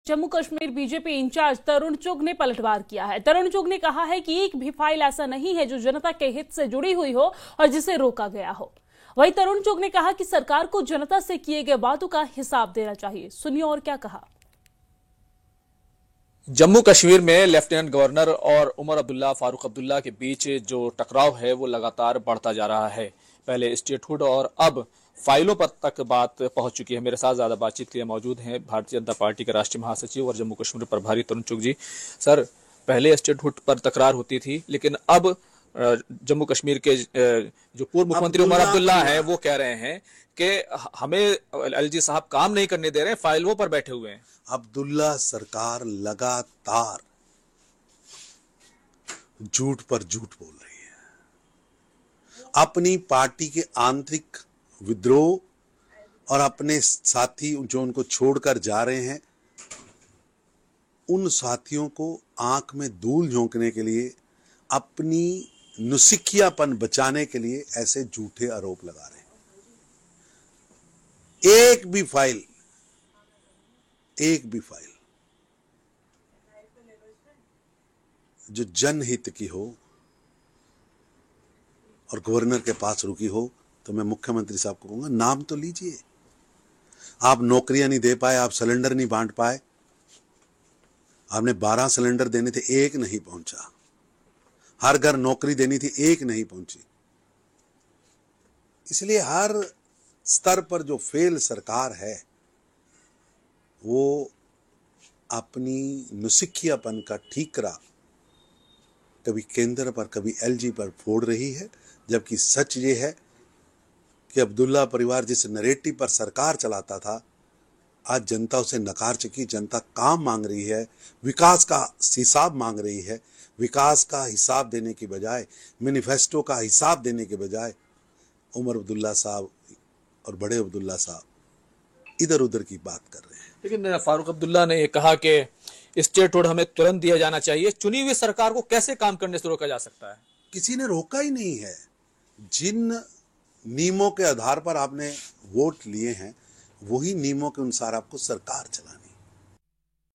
Jammu Kashmir BJP in charge तरुण चुग ने पलटवार किया है। तरुण चुग ने कहा है कि एक भी फाइल ऐसा नहीं है जो जनता के हित से जुड़ी हुई हो और जिसे रोका गया हो। वहीं तरुण चुग ने कहा कि सरकार को जनता से किए गए वादों का हिसाब देना चाहिए। सुनिए और क्या कहा। जम्मू कश्मीर में लेफ्टिनेंट गवर्नर और उमर अब्दुल्ला फारूक अब्दुल्ला के बीच जो टकराव है वो लगातार बढ़ता जा रहा है। पहले स्टेटहुड और अब फाइलों पर तक बात पहुंच चुकी है। मेरे साथ ज्यादा बातचीत के लिए मौजूद हैं भारतीय जनता पार्टी के राष्ट्रीय महासचिव और जम्मू कश्मीर प्रभारी तरुण चुग जी। सर, पहले स्टेटहुड पर तकरार होती थी, लेकिन अब जम्मू कश्मीर के जो पूर्व मुख्यमंत्री उमर अब्दुल्ला हैं वो कह रहे हैं कि हमें एलजी साहब काम नहीं करने दे रहे हैं, फाइलों पर बैठे हुए हैं। अब्दुल्ला सरकार लगातार झूठ पर झूठ बोल रही है। अपनी पार्टी के आंतरिक विद्रोह और अपने साथी जो उनको छोड़कर जा रहे हैं, उन साथियों को आंख में धूल झोंकने के लिए, अपनी नुसिखियापन बचाने के लिए ऐसे झूठे आरोप लगा रहे हैं। एक भी फाइल जो जनहित की हो और गवर्नर के पास रुकी हो तो मैं मुख्यमंत्री साहब को कहूंगा, नाम तो लीजिए। आप नौकरियां नहीं दे पाए, आप सिलेंडर नहीं बांट पाए। आपने 12 सिलेंडर देने थे, एक नहीं पहुंचा। हर घर नौकरी देनी थी, एक नहीं पहुंची। इसलिए हर स्तर पर जो फेल सरकार है वो अपनी नुसिखियापन का ठीकरा कभी केंद्र पर कभी एलजी पर फोड़ रही है। जबकि सच ये है कि अब्दुल्ला परिवार जिस नैरेटिव पर सरकार चलाता था, आज जनता उसे नकार चुकी। जनता काम मांग रही है, विकास का हिसाब मांग रही है। विकास का हिसाब देने की बजाय, मैनिफेस्टो का हिसाब देने के बजाय उमर अब्दुल्ला साहब और बड़े अब्दुल्ला साहब इधर उधर की बात कर रहे हैं। लेकिन फारूक अब्दुल्ला ने यह कहा कि स्टेटहुड हमें तुरंत दिया जाना चाहिए। चुनी हुई सरकार को कैसे काम करने से रोका जा सकता है? किसी ने रोका ही नहीं है। जिन नियमों के आधार पर आपने वोट लिए हैं, वही नियमों के अनुसार आपको सरकार चलानी है।